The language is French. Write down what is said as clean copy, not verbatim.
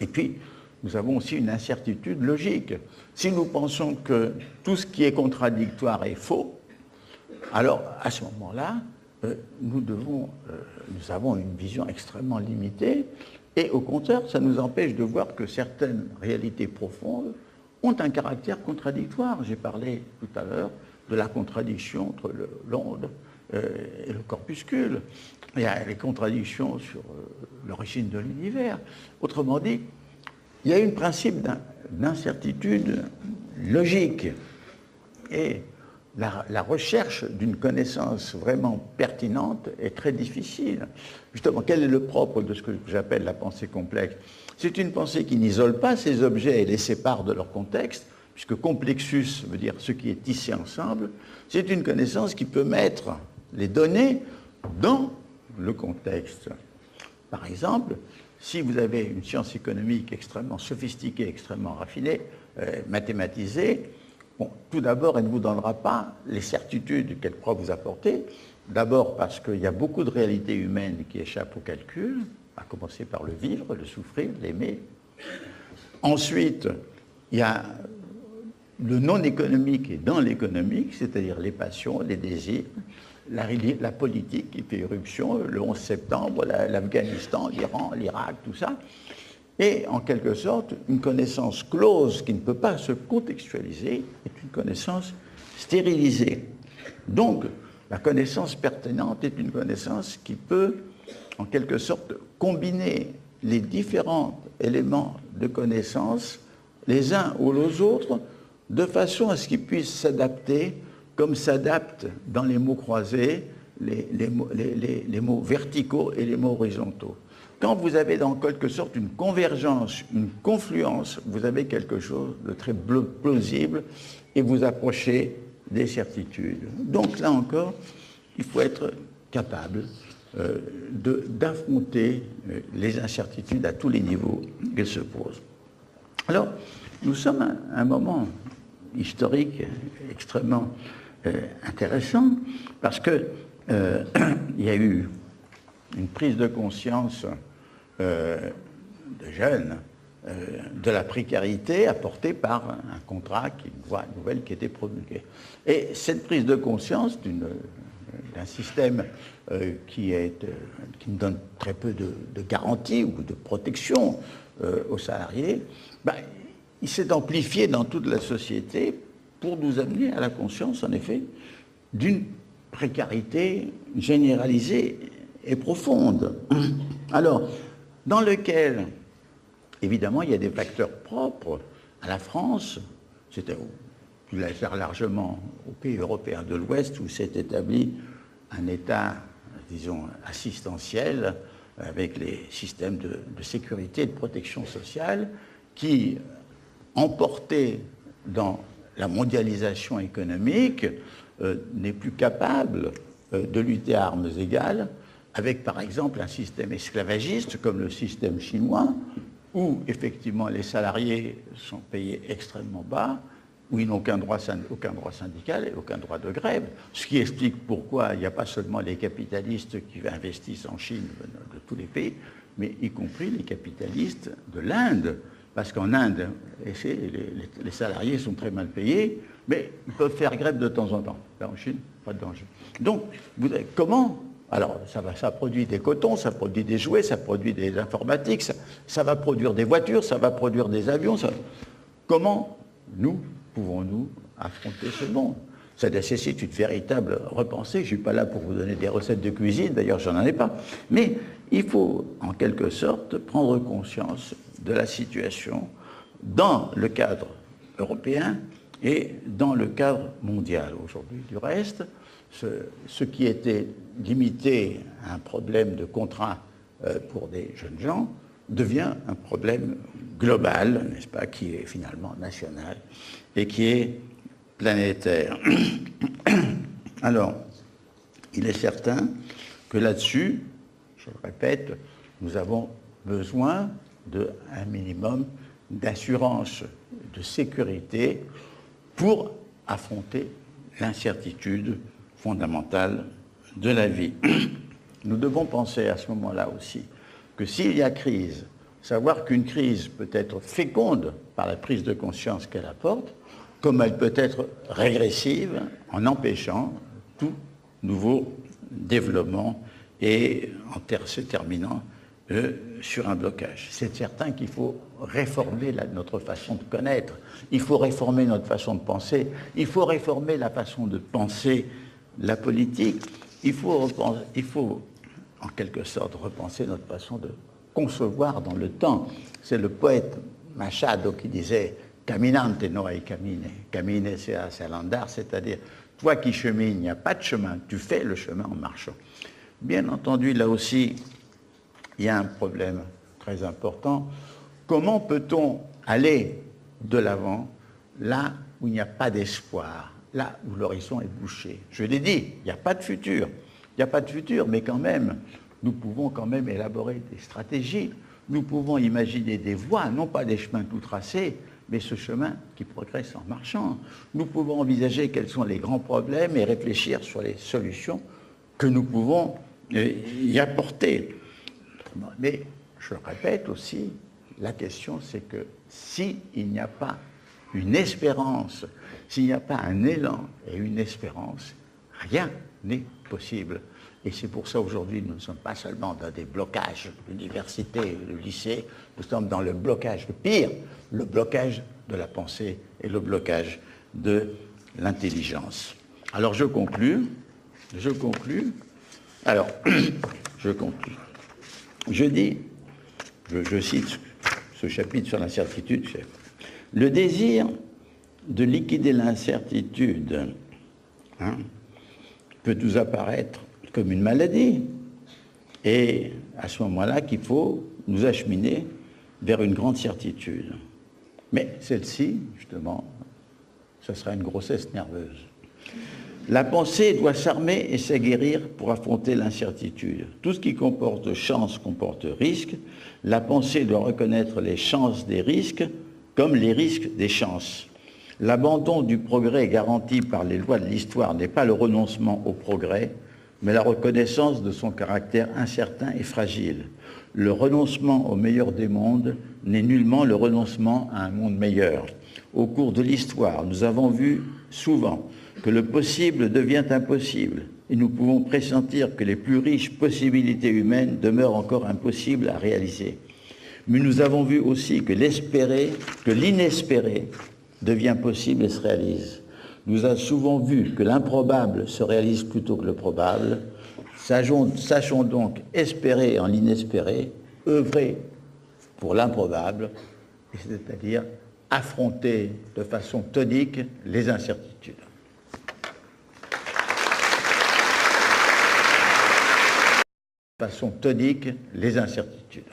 Et puis, nous avons aussi une incertitude logique. Si nous pensons que tout ce qui est contradictoire est faux, alors à ce moment-là, nous avons une vision extrêmement limitée, et au contraire, ça nous empêche de voir que certaines réalités profondes ont un caractère contradictoire. J'ai parlé tout à l'heure de la contradiction entre l'onde et le corpuscule. Il y a les contradictions sur l'origine de l'univers. Autrement dit, il y a un principe d'incertitude logique. Et la recherche d'une connaissance vraiment pertinente est très difficile. Justement, quel est le propre de ce que j'appelle la pensée complexe? C'est une pensée qui n'isole pas ces objets et les sépare de leur contexte, puisque complexus veut dire ce qui est tissé ensemble. C'est une connaissance qui peut mettre les données dans le contexte. Par exemple, si vous avez une science économique extrêmement sophistiquée, extrêmement raffinée, mathématisée, bon, tout d'abord, elle ne vous donnera pas les certitudes qu'elle croit vous apporter. D'abord parce qu'il y a beaucoup de réalités humaines qui échappent au calcul, à commencer par le vivre, le souffrir, l'aimer. Ensuite, il y a le non économique et dans l'économique, c'est-à-dire les passions, les désirs, la politique qui fait éruption, le 11 septembre, l'Afghanistan, l'Iran, l'Irak, tout ça. Et en quelque sorte, une connaissance close qui ne peut pas se contextualiser est une connaissance stérilisée. Donc, la connaissance pertinente est une connaissance qui peut, en quelque sorte, combiner les différents éléments de connaissance, les uns aux autres, de façon à ce qu'ils puissent s'adapter comme s'adaptent dans les mots croisés les mots verticaux et les mots horizontaux. Quand vous avez dans quelque sorte une convergence, une confluence, vous avez quelque chose de très plausible et vous approchez des certitudes. Donc là encore, il faut être capable d'affronter les incertitudes à tous les niveaux qu'elles se posent. Alors, nous sommes à un moment historique extrêmement intéressant parce que il y a eu une prise de conscience de jeunes de la précarité apportée par un contrat, une voie nouvelle qui était promulguée. Et cette prise de conscience d'un système qui nous donne très peu de garanties ou de protection aux salariés, il s'est amplifié dans toute la société pour nous amener à la conscience, en effet, d'une précarité généralisée et profonde. Alors, dans lequel, évidemment, il y a des facteurs propres à la France, c'était plus largement aux pays européens de l'Ouest où s'est établi un État, disons, assistentiel, avec les systèmes de sécurité et de protection sociale, qui, emportés dans la mondialisation économique, n'est plus capable de lutter à armes égales avec, par exemple, un système esclavagiste comme le système chinois, où, effectivement, les salariés sont payés extrêmement bas, où ils n'ont aucun droit syndical et aucun droit de grève. Ce qui explique pourquoi il n'y a pas seulement les capitalistes qui investissent en Chine de tous les pays, mais y compris les capitalistes de l'Inde. Parce qu'en Inde, les salariés sont très mal payés, mais ils peuvent faire grève de temps en temps. Là, en Chine, pas de danger. Donc, comment? Alors, ça produit des cotons, ça produit des jouets, ça produit des informatiques, ça va produire des voitures, ça va produire des avions. Comment pouvons-nous affronter ce monde? Ça nécessite une véritable repensée. Je ne suis pas là pour vous donner des recettes de cuisine, d'ailleurs, je n'en ai pas. Mais il faut, en quelque sorte, prendre conscience de la situation dans le cadre européen et dans le cadre mondial. Aujourd'hui, du reste, ce qui était limité à un problème de contrat pour des jeunes gens devient un problème global, n'est-ce pas, qui est finalement national et qui est planétaire. Alors, il est certain que là-dessus, je le répète, nous avons besoin d'un minimum d'assurance, de sécurité pour affronter l'incertitude fondamentale de la vie. Nous devons penser à ce moment-là aussi que s'il y a crise, savoir qu'une crise peut être féconde par la prise de conscience qu'elle apporte, comme elle peut être régressive en empêchant tout nouveau développement et se terminant sur un blocage. C'est certain qu'il faut réformer notre façon de connaître, il faut réformer notre façon de penser, il faut réformer la façon de penser la politique, il faut en quelque sorte repenser notre façon de concevoir dans le temps. C'est le poète Machado qui disait « Caminante no hay camine ». Camine, c'est l'andar, c'est-à-dire « toi qui chemines, il n'y a pas de chemin, tu fais le chemin en marchant ». Bien entendu, là aussi, il y a un problème très important. Comment peut-on aller de l'avant là où il n'y a pas d'espoir, là où l'horizon est bouché? Je l'ai dit, il n'y a pas de futur. Il n'y a pas de futur, mais quand même, nous pouvons quand même élaborer des stratégies. Nous pouvons imaginer des voies, non pas des chemins tout tracés, mais ce chemin qui progresse en marchant. Nous pouvons envisager quels sont les grands problèmes et réfléchir sur les solutions que nous pouvons y apporter. Mais je le répète aussi, la question c'est que s'il n'y a pas une espérance, s'il n'y a pas un élan et une espérance, rien n'est possible. Et c'est pour ça aujourd'hui nous ne sommes pas seulement dans des blocages, l'université, le lycée, nous sommes dans le blocage, le pire, le blocage de la pensée et le blocage de l'intelligence. Alors je conclus. Alors, je conclus. Je dis, je cite ce chapitre sur l'incertitude, le désir de liquider l'incertitude peut nous apparaître comme une maladie, et à ce moment-là qu'il faut nous acheminer vers une grande certitude. Mais celle-ci, justement, ce sera une grossesse nerveuse. La pensée doit s'armer et s'aguerrir pour affronter l'incertitude. Tout ce qui comporte chance comporte risque. La pensée doit reconnaître les chances des risques comme les risques des chances. L'abandon du progrès garanti par les lois de l'histoire n'est pas le renoncement au progrès, mais la reconnaissance de son caractère incertain et fragile. Le renoncement au meilleur des mondes n'est nullement le renoncement à un monde meilleur. Au cours de l'histoire, nous avons vu souvent que le possible devient impossible et nous pouvons pressentir que les plus riches possibilités humaines demeurent encore impossibles à réaliser. Mais nous avons vu aussi que l'inespéré devient possible et se réalise. Nous avons souvent vu que l'improbable se réalise plutôt que le probable. Sachons donc espérer en l'inespéré, œuvrer pour l'improbable, c'est-à-dire affronter de façon tonique les incertitudes. De façon tonique les incertitudes.